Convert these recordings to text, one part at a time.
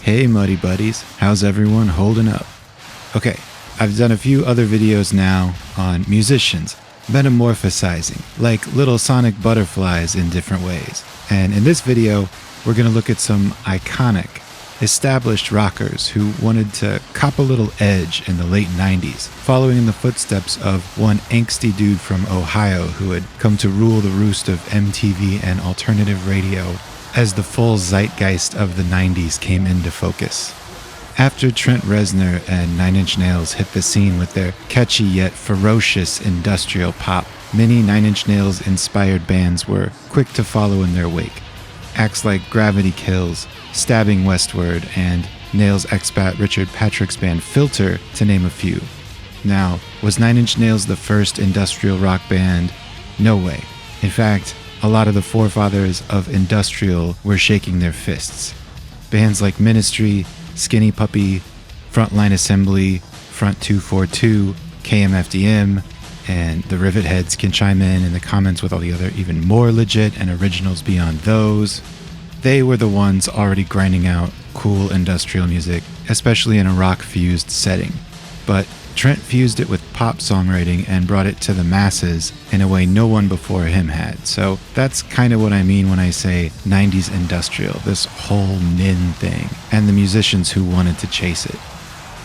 Hey Muddy Buddies, how's everyone holding up? Okay, I've done a few other videos now on musicians metamorphosizing, like little sonic butterflies in different ways. And in this video, we're going to look at some iconic, established rockers who wanted to cop a little edge in the late 90s, following in the footsteps of one angsty dude from Ohio who had come to rule the roost of MTV and alternative radio as the full zeitgeist of the 90s came into focus. After Trent Reznor and 9 Inch Nails hit the scene with their catchy yet ferocious industrial pop, many 9 Inch Nails inspired bands were quick to follow in their wake. Acts like Gravity Kills, Stabbing Westward, and Nails expat Richard Patrick's band Filter, to name a few. Now, was 9 Inch Nails the first industrial rock band? No way. In fact, a lot of the forefathers of industrial were shaking their fists. Bands like Ministry, Skinny Puppy, Frontline Assembly, Front 242, KMFDM, and the Rivet Heads can chime in the comments with all the other even more legit and originals beyond those. They were the ones already grinding out cool industrial music, especially in a rock-fused setting. But Trent fused it with pop songwriting and brought it to the masses in a way no one before him had. So that's kind of what I mean when I say 90s industrial, this whole nin thing, and the musicians who wanted to chase it.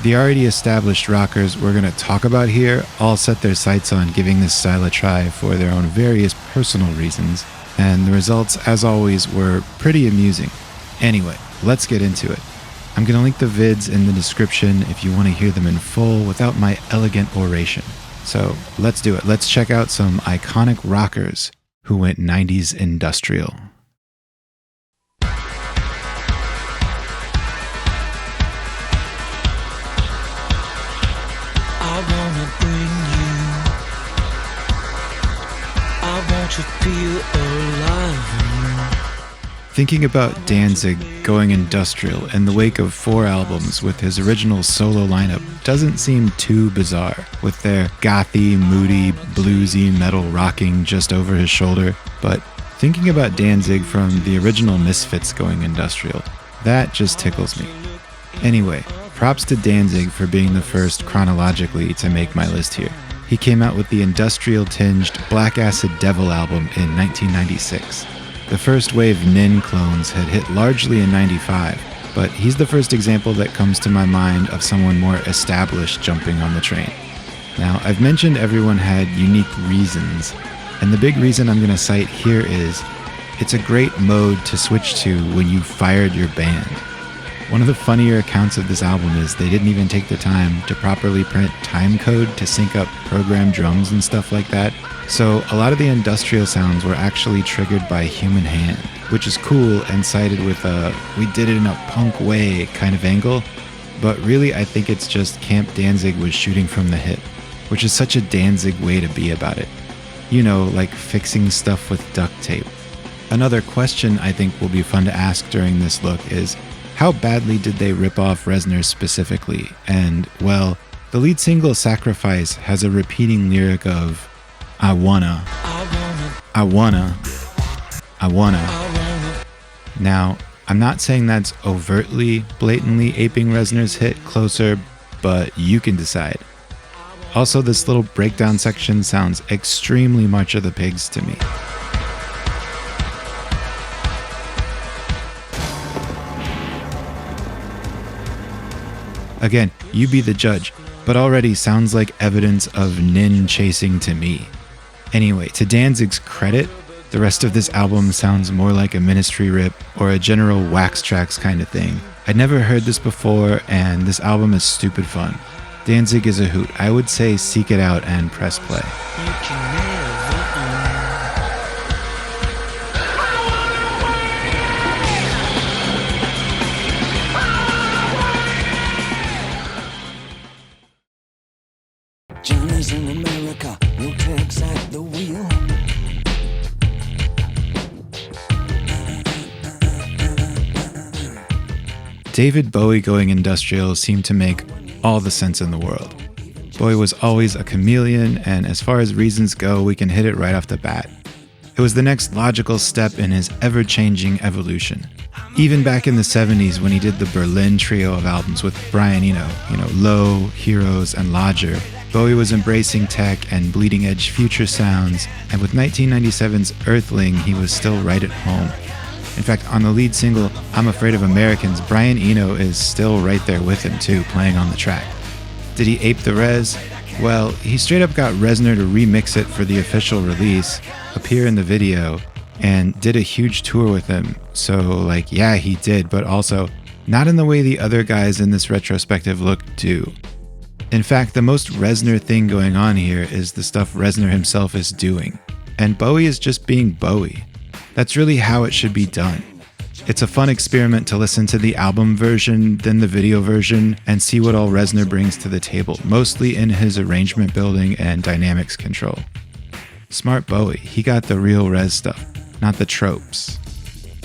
The already established rockers we're going to talk about here all set their sights on giving this style a try for their own various personal reasons, and the results, as always, were pretty amusing. Anyway, let's get into it. I'm going to link the vids in the description if you want to hear them in full without my elegant oration. So let's do it. Let's check out some iconic rockers who went 90s industrial. I wanna bring you, I want you to feel alive. Thinking about Danzig going industrial in the wake of 4 albums with his original solo lineup doesn't seem too bizarre, with their gothy, moody, bluesy metal rocking just over his shoulder. But thinking about Danzig from the original Misfits going industrial, that just tickles me. Anyway, props to Danzig for being the first chronologically to make my list here. He came out with the industrial-tinged Black Acid Devil album in 1996. The first wave Nin clones had hit largely in 95, but he's the first example that comes to my mind of someone more established jumping on the train. Now, I've mentioned everyone had unique reasons, and the big reason I'm going to cite here is it's a great mode to switch to when you fired your band. One of the funnier accounts of this album is they didn't even take the time to properly print time code to sync up programmed drums and stuff like that. So a lot of the industrial sounds were actually triggered by human hand, which is cool and cited with a "we did it in a punk way" kind of angle. But really, I think it's just Camp Danzig was shooting from the hip, which is such a Danzig way to be about it. You know, like fixing stuff with duct tape. Another question I think will be fun to ask during this look is, how badly did they rip off Reznor specifically? And, well, the lead single Sacrifice has a repeating lyric of, I wanna. Now, I'm not saying that's overtly, blatantly aping Reznor's hit Closer, but you can decide. Also, this little breakdown section sounds extremely March of the Pigs to me. Again, you be the judge, but already sounds like evidence of nin chasing to me. Anyway, to Danzig's credit, the rest of this album sounds more like a Ministry rip or a general Wax Trax kind of thing. I'd never heard this before, and this album is stupid fun. Danzig is a hoot. I would say seek it out and press play. Johnny's in America, no tax at the wheel. David Bowie going industrial seemed to make all the sense in the world. Bowie was always a chameleon, and as far as reasons go, we can hit it right off the bat. It was the next logical step in his ever-changing evolution. Even back in the 70s when he did the Berlin trio of albums with Brian Eno, Low, Heroes, and Lodger, Bowie was embracing tech and bleeding-edge future sounds, and with 1997's Earthling, he was still right at home. In fact, on the lead single, I'm Afraid of Americans, Brian Eno is still right there with him too, playing on the track. Did he ape the Rez? Well, he straight up got Reznor to remix it for the official release, appear in the video, and did a huge tour with him. So, yeah, he did, but also not in the way the other guys in this retrospective look do. In fact, the most Reznor thing going on here is the stuff Reznor himself is doing. And Bowie is just being Bowie. That's really how it should be done. It's a fun experiment to listen to the album version, then the video version, and see what all Reznor brings to the table, mostly in his arrangement building and dynamics control. Smart Bowie, he got the real Rez stuff, not the tropes.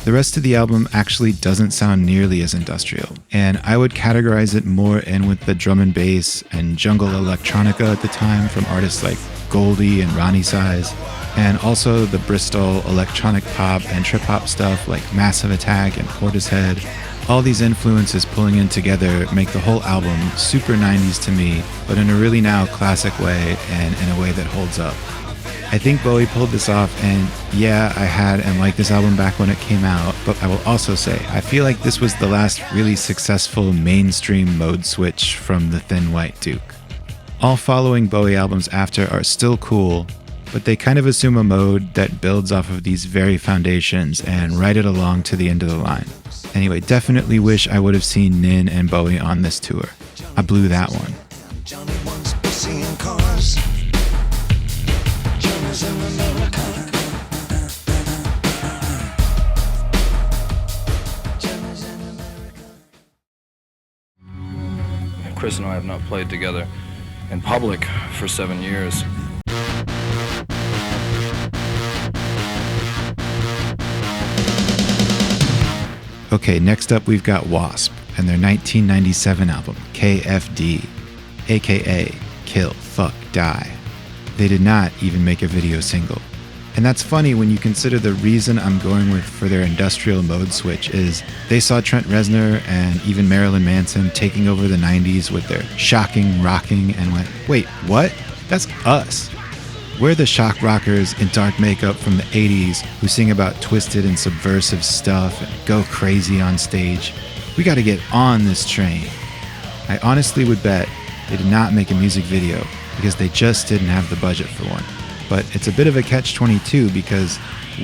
The rest of the album actually doesn't sound nearly as industrial, and I would categorize it more in with the drum and bass and jungle electronica at the time from artists like Goldie and Ronnie Size, and also the Bristol electronic pop and trip hop stuff like Massive Attack and Portishead. All these influences pulling in together make the whole album super 90s to me, but in a really now classic way and in a way that holds up. I think Bowie pulled this off, and yeah, I had and liked this album back when it came out, but I will also say, I feel like this was the last really successful mainstream mode switch from the Thin White Duke. All following Bowie albums after are still cool, but they kind of assume a mode that builds off of these very foundations and ride it along to the end of the line. Anyway, definitely wish I would have seen Nin and Bowie on this tour. I blew that one. Chris and I have not played together in public for 7 years. Okay, next up we've got W.A.S.P. and their 1997 album, K.F.D, aka Kill, Fuck, Die. They did not even make a video single. And that's funny when you consider the reason I'm going with for their industrial mode switch is they saw Trent Reznor and even Marilyn Manson taking over the 90s with their shocking rocking and went, wait, what? That's us. We're the shock rockers in dark makeup from the 80s who sing about twisted and subversive stuff and go crazy on stage. We gotta get on this train. I honestly would bet they did not make a music video because they just didn't have the budget for one. But it's a bit of a catch-22 because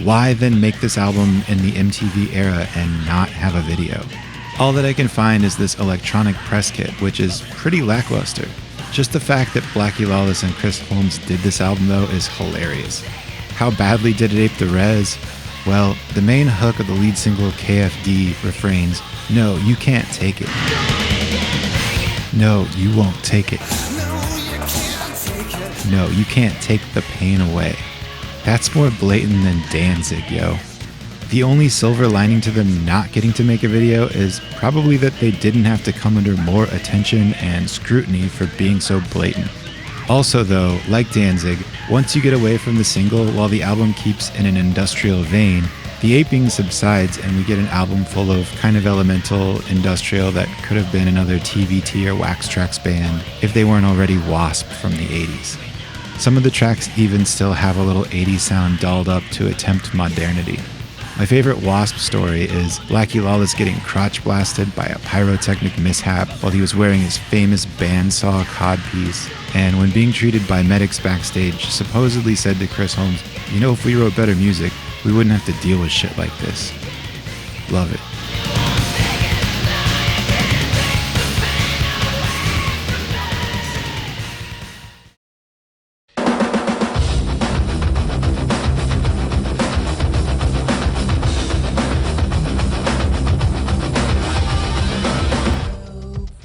why then make this album in the MTV era and not have a video? All that I can find is this electronic press kit, which is pretty lackluster. Just the fact that Blackie Lawless and Chris Holmes did this album, though, is hilarious. How badly did it ape the Rez? Well, the main hook of the lead single K.F.D. refrains, "No, you can't take it. No, you won't take it. No, you can't take the pain away." That's more blatant than Danzig, yo. The only silver lining to them not getting to make a video is probably that they didn't have to come under more attention and scrutiny for being so blatant. Also though, like Danzig, once you get away from the single while the album keeps in an industrial vein, the aping subsides and we get an album full of kind of elemental industrial that could have been another TVT or Wax Trax band if they weren't already W.A.S.P. from the 80s. Some of the tracks even still have a little 80s sound dolled up to attempt modernity. My favorite W.A.S.P. story is Blackie Lawless getting crotch blasted by a pyrotechnic mishap while he was wearing his famous bandsaw codpiece, and when being treated by medics backstage, supposedly said to Chris Holmes, "You know, if we wrote better music, we wouldn't have to deal with shit like this." Love it.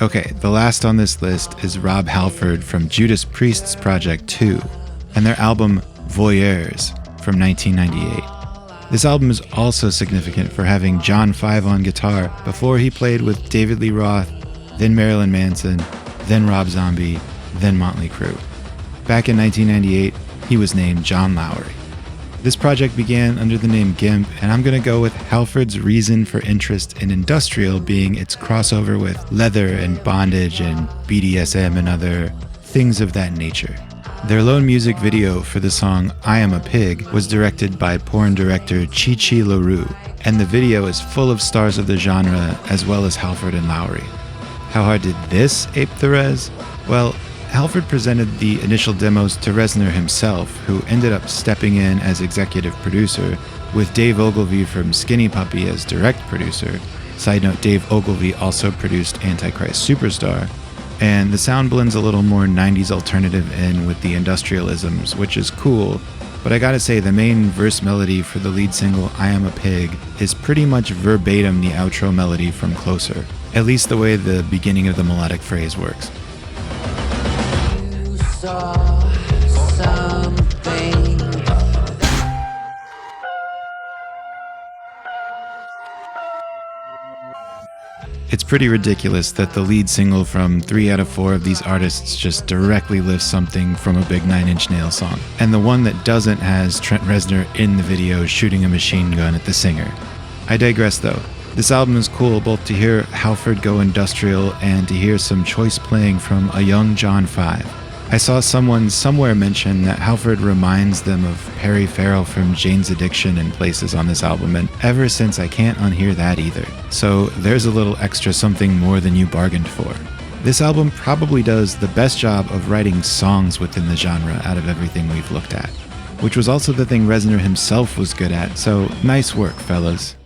Okay, the last on this list is Rob Halford from Judas Priest's Project 2 and their album Voyeurs from 1998. This album is also significant for having John 5 on guitar before he played with David Lee Roth, then Marilyn Manson, then Rob Zombie, then Motley Crue. Back in 1998, he was named John Lowry. This project began under the name GIMP, and I'm going to go with Halford's reason for interest in industrial being its crossover with leather and bondage and BDSM and other things of that nature. Their lone music video for the song I Am a Pig was directed by porn director Chi Chi LaRue, and the video is full of stars of the genre as well as Halford and Lowry. How hard did this ape the res? Well, Halford presented the initial demos to Reznor himself, who ended up stepping in as executive producer, with Dave Ogilvy from Skinny Puppy as direct producer. Side note, Dave Ogilvy also produced Antichrist Superstar. And the sound blends a little more 90s alternative in with the industrialisms, which is cool, but I gotta say the main verse melody for the lead single I Am a Pig is pretty much verbatim the outro melody from Closer, at least the way the beginning of the melodic phrase works. It's pretty ridiculous that the lead single from 3 out of 4 of these artists just directly lifts something from a big Nine Inch Nails song, and the one that doesn't has Trent Reznor in the video shooting a machine gun at the singer. I digress though. This album is cool both to hear Halford go industrial and to hear some choice playing from a young John 5. I saw someone somewhere mention that Halford reminds them of Perry Farrell from Jane's Addiction in places on this album, and ever since I can't unhear that either. So there's a little extra something more than you bargained for. This album probably does the best job of writing songs within the genre out of everything we've looked at, which was also the thing Reznor himself was good at, so nice work, fellas.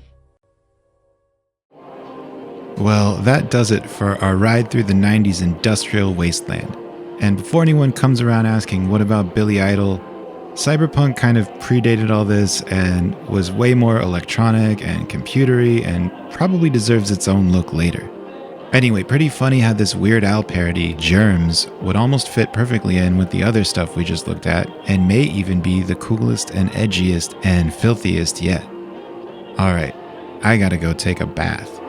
Well, that does it for our ride through the 90s industrial wasteland. And before anyone comes around asking, what about Billy Idol? Cyberpunk kind of predated all this and was way more electronic and computery and probably deserves its own look later. Anyway, pretty funny how this Weird Al parody, Germs, would almost fit perfectly in with the other stuff we just looked at and may even be the coolest and edgiest and filthiest yet. Alright, I gotta go take a bath.